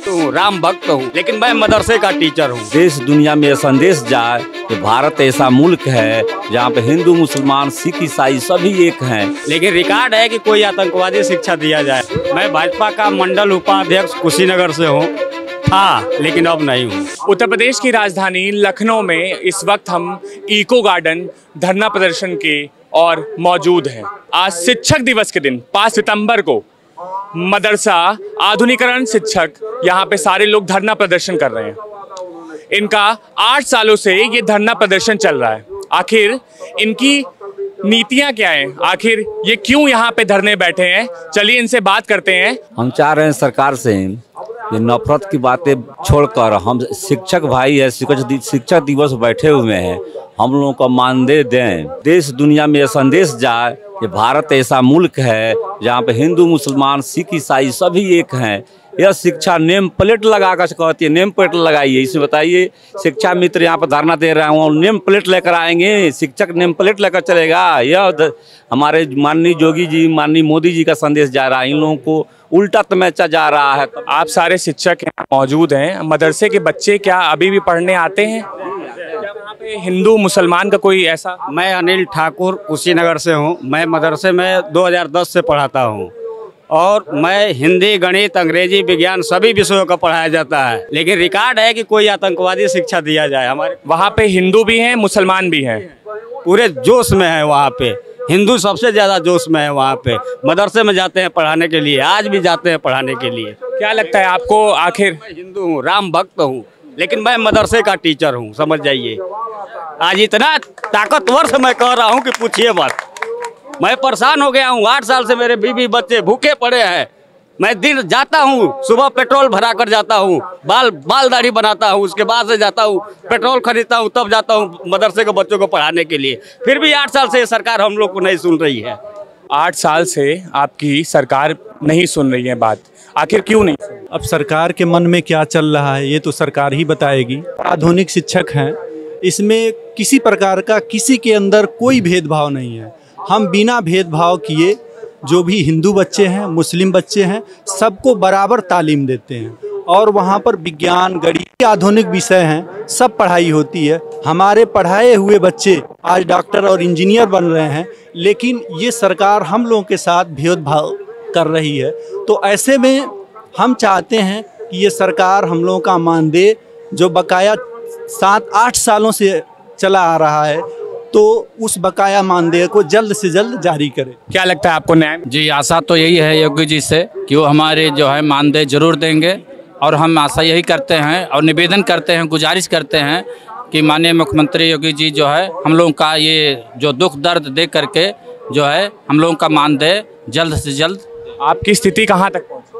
हूँ, राम भक्त हूँ, लेकिन मैं मदरसे का टीचर हूँ। देश दुनिया में संदेश जाए कि भारत ऐसा मुल्क है जहाँ पे हिंदू मुसलमान सिख ईसाई सभी एक हैं, लेकिन रिकॉर्ड है कि कोई आतंकवादी शिक्षा दिया जाए। मैं भाजपा का मंडल उपाध्यक्ष कुशीनगर से हूँ, लेकिन अब नहीं हूँ। उत्तर प्रदेश की राजधानी लखनऊ में इस वक्त हम इको गार्डन धरना प्रदर्शन के और मौजूद हैं। आज शिक्षक दिवस के दिन 5 सितंबर को मदरसा आधुनिकीकरण शिक्षक यहाँ पे सारे लोग धरना प्रदर्शन कर रहे हैं। इनका 8 सालों से ये धरना प्रदर्शन चल रहा है। आखिर इनकी नीतियाँ क्या हैं, आखिर ये क्यों यहाँ पे धरने बैठे हैं, चलिए इनसे बात करते हैं। हम चाह रहे हैं सरकार से ये नफरत की बातें छोड़कर हम शिक्षक भाई है, शिक्षक दिवस बैठे हुए हैं, हम लोगों को मानदेय दें। देश दुनिया में यह संदेश जाए कि भारत ऐसा मुल्क है जहाँ पे हिंदू मुसलमान सिख ईसाई सभी एक हैं। यह शिक्षा नेम प्लेट लगा कर कहती है, नेम प्लेट लगाइए। इसे बताइए, शिक्षा मित्र यहाँ पर धरना दे रहा हूँ, नेम प्लेट लेकर आएंगे, शिक्षक नेम प्लेट लेकर चलेगा। यह हमारे माननीय योगी जी, माननीय मोदी जी का संदेश जा रहा है, इन लोगों को उल्टा तमैचा जा रहा है। आप सारे शिक्षक यहाँ मौजूद हैं, मदरसे के बच्चे क्या अभी भी पढ़ने आते हैं? क्या वहाँ पे हिंदू मुसलमान का कोई ऐसा? मैं अनिल ठाकुर कुशीनगर से हूँ। मैं मदरसे में 2010 से पढ़ाता हूँ और मैं हिंदी, गणित, अंग्रेजी, विज्ञान सभी विषयों का पढ़ाया जाता है, लेकिन रिकॉर्ड है कि कोई आतंकवादी शिक्षा दिया जाए। हमारे वहाँ पे हिंदू भी हैं, मुसलमान भी हैं, पूरे जोश में है। वहाँ पे हिंदू सबसे ज़्यादा जोश में है। वहाँ पे मदरसे में जाते हैं पढ़ाने के लिए, आज भी जाते हैं पढ़ाने के लिए। क्या लगता है आपको? आखिर मैं हिंदू हूँ, राम भक्त हूँ, लेकिन मैं मदरसे का टीचर हूँ, समझ जाइए। आज इतना ताकतवर से मैं कह रहा हूँ कि पूछिए मत। मैं परेशान हो गया हूँ। 8 साल से मेरे बीवी बच्चे भूखे पड़े हैं। मैं दिन जाता हूँ, सुबह पेट्रोल भरा कर जाता हूँ, बाल दाढ़ी बनाता हूँ, उसके बाद से जाता हूँ पेट्रोल खरीदता हूँ, तब जाता हूँ मदरसे के बच्चों को पढ़ाने के लिए। फिर भी 8 साल से ये सरकार हम लोग को नहीं सुन रही है। 8 साल से आपकी सरकार नहीं सुन रही है बात, आखिर क्यों नहीं? अब सरकार के मन में क्या चल रहा है ये तो सरकार ही बताएगी। आधुनिक शिक्षक हैं, इसमें किसी प्रकार का किसी के अंदर कोई भेदभाव नहीं है। हम बिना भेदभाव किए जो भी हिंदू बच्चे हैं, मुस्लिम बच्चे हैं, सबको बराबर तालीम देते हैं और वहाँ पर विज्ञान, गणित, आधुनिक विषय हैं, सब पढ़ाई होती है। हमारे पढ़ाए हुए बच्चे आज डॉक्टर और इंजीनियर बन रहे हैं, लेकिन ये सरकार हम लोगों के साथ भेदभाव कर रही है। तो ऐसे में हम चाहते हैं कि ये सरकार हम लोगों का मानदेय जो बकाया 7-8 सालों से चला आ रहा है, तो उस बकाया मानदेय को जल्द से जल्द जारी करे। क्या लगता है आपको न्याय? जी, आशा तो यही है योगी जी से कि वो हमारे जो है मानदेय जरूर देंगे, और हम आशा यही करते हैं और निवेदन करते हैं, गुजारिश करते हैं कि माननीय मुख्यमंत्री योगी जी जो है हम लोगों का ये जो दुख दर्द देख करके जो है हम लोगों का मानदेय जल्द से जल्द। आपकी स्थिति कहाँ तक पहुँची?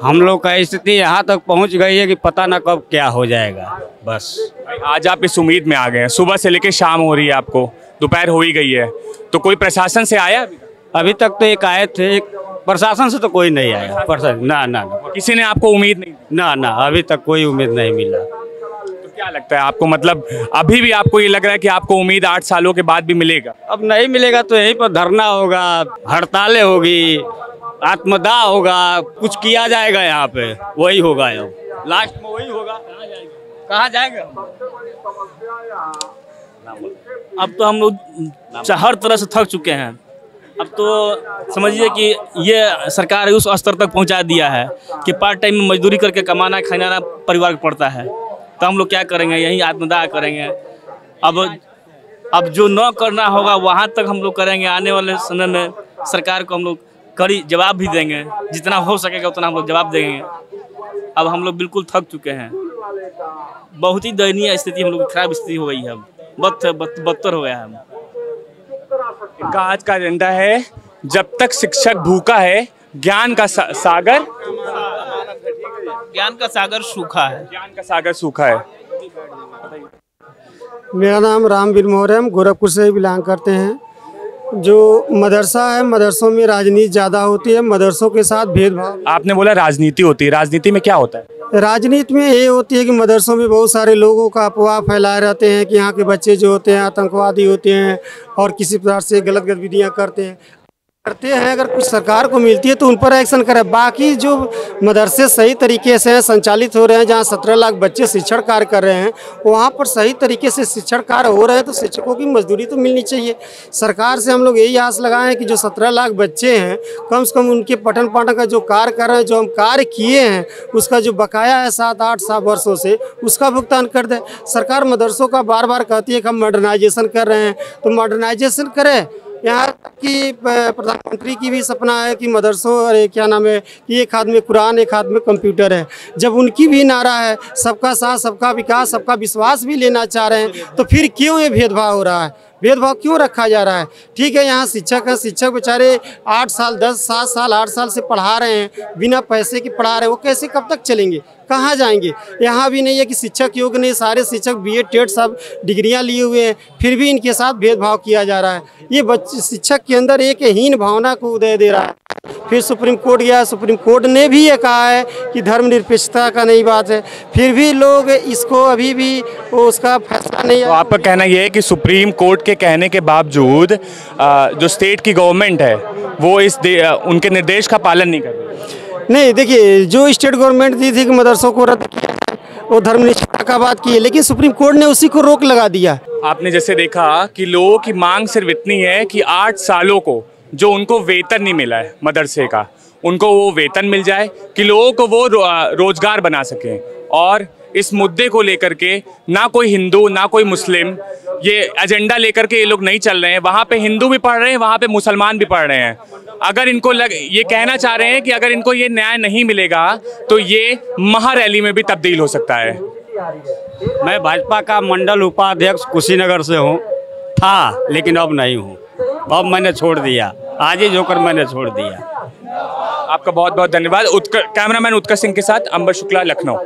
हम लोग का स्थिति यहाँ तक पहुँच गई है कि पता ना कब क्या हो जाएगा। बस आज आप इस उम्मीद में आ गए हैं, सुबह से लेकर शाम हो रही है, आपको दोपहर हो ही गई है, तो कोई प्रशासन से आया? अभी तक तो एक आए थे, प्रशासन से तो कोई नहीं आया। प्रशासन ना, किसी ने आपको उम्मीद नहीं? ना, अभी तक कोई उम्मीद नहीं मिला। तो क्या लगता है आपको, मतलब अभी भी आपको ये लग रहा है कि आपको उम्मीद 8 सालों के बाद भी मिलेगा? अब नहीं मिलेगा तो यहीं पर धरना होगा, हड़तालें होगी, आत्मदाह होगा, कुछ किया जाएगा यहाँ पे, वही होगा। अब लास्ट में वही होगा। कहाँ जाएगा? अब तो हम लोग हर तरह से थक चुके हैं। अब तो समझिए कि ये सरकार उस स्तर तक पहुंचा दिया है कि पार्ट टाइम में मजदूरी करके कमाना खाना परिवार को पड़ता है, तो हम लोग क्या करेंगे? यही आत्मदाह करेंगे। अब जो न करना होगा वहाँ तक हम लोग करेंगे। आने वाले समय में सरकार को हम लोग कड़ी जवाब भी देंगे, जितना हो सकेगा उतना हम लोग जवाब देंगे। अब हम लोग बिल्कुल थक चुके हैं। बहुत ही दयनीय स्थिति, हम लोग की खराब स्थिति हो गई है, बदतर हो गया है। इनका आज का एजेंडा है, जब तक शिक्षक भूखा है ज्ञान का सागर सूखा है। ज्ञान का सागर सूखा है। मेरा नाम रामवीर मौर्य, हम गोरखपुर से बिलोंग करते हैं। जो मदरसा है, मदरसों में राजनीति ज़्यादा होती है, मदरसों के साथ भेदभाव। आपने बोला राजनीति होती है, राजनीति में क्या होता है? राजनीति में ये होती है कि मदरसों में बहुत सारे लोगों का अफवाह फैलाए रहते हैं कि यहाँ के बच्चे जो होते हैं आतंकवादी होते हैं और किसी प्रकार से गलत गतिविधियाँ करते हैं। करते हैं, अगर कुछ सरकार को मिलती है तो उन पर एक्शन करे। बाकी जो मदरसे सही तरीके से संचालित हो रहे हैं, जहां 17 लाख बच्चे शिक्षण कार्य कर रहे हैं, वहां पर सही तरीके से शिक्षण कार्य हो रहे हैं, तो शिक्षकों की मजदूरी तो मिलनी चाहिए। सरकार से हम लोग यही आस लगाए हैं कि जो 17 लाख बच्चे हैं, कम से कम उनके पठन पाठन का जो कार्य कर रहे हैं, जो हम कार्य किए हैं, उसका जो बकाया है 7-8 वर्षों से, उसका भुगतान कर दे। सरकार मदरसों का बार बार कहती है कि हम मॉडर्नाइजेशन कर रहे हैं, तो मॉडर्नाइजेशन करें। यहाँ की प्रधानमंत्री की भी सपना है कि मदरसों, अरे क्या नाम है, कि एक हाथ में कुरान एक हाथ में कंप्यूटर है। जब उनकी भी नारा है सबका साथ सबका विकास सबका विश्वास भी लेना चाह रहे हैं, तो फिर क्यों ये भेदभाव हो रहा है, भेदभाव क्यों रखा जा रहा है? ठीक है, यहाँ शिक्षक है, शिक्षक बेचारे 8 साल 10 7 साल 8 साल से पढ़ा रहे हैं, बिना पैसे के पढ़ा रहे हैं, वो कैसे कब तक चलेंगे, कहाँ जाएंगे? यहाँ भी नहीं है कि शिक्षक योग्य नहीं, सारे शिक्षक BA टेट सब डिग्रियाँ लिए हुए हैं, फिर भी इनके साथ भेदभाव किया जा रहा है। ये बच्चे शिक्षक के अंदर एक हीन भावना को उदय दे रहा है। फिर सुप्रीम कोर्ट गया, सुप्रीम कोर्ट ने भी ये कहा है कि धर्मनिरपेक्षता का नई बात है, फिर भी लोग इसको अभी भी उसका फैसला नहीं। तो आपका कहना ये है कि सुप्रीम कोर्ट के कहने के बावजूद जो स्टेट की गवर्नमेंट है वो उनके निर्देश का पालन नहीं कर रही? नहीं, देखिए, जो स्टेट गवर्नमेंट दी थी कि मदरसों को रद्द किया है, वो धर्मनिरपेक्षता का बात की है, लेकिन सुप्रीम कोर्ट ने उसी को रोक लगा दिया। आपने जैसे देखा कि लोगों की मांग सिर्फ इतनी है कि 8 सालों को जो उनको वेतन नहीं मिला है मदरसे का, उनको वो वेतन मिल जाए, कि लोगों को वो रोजगार बना सकें। और इस मुद्दे को लेकर के ना कोई हिंदू ना कोई मुस्लिम ये एजेंडा लेकर के ये लोग नहीं चल रहे हैं। वहाँ पे हिंदू भी पढ़ रहे हैं, वहाँ पे मुसलमान भी पढ़ रहे हैं। अगर इनको ये कहना चाह रहे हैं कि अगर इनको ये न्याय नहीं मिलेगा तो ये महारैली में भी तब्दील हो सकता है। मैं भाजपा का मंडल उपाध्यक्ष कुशीनगर से हूँ, था लेकिन अब नहीं हूँ, अब मैंने छोड़ दिया, आज ही जोकर मैंने छोड़ दिया। आपका बहुत बहुत धन्यवाद। कैमरामैन उत्कर्ष सिंह के साथ अंबर शुक्ला, लखनऊ।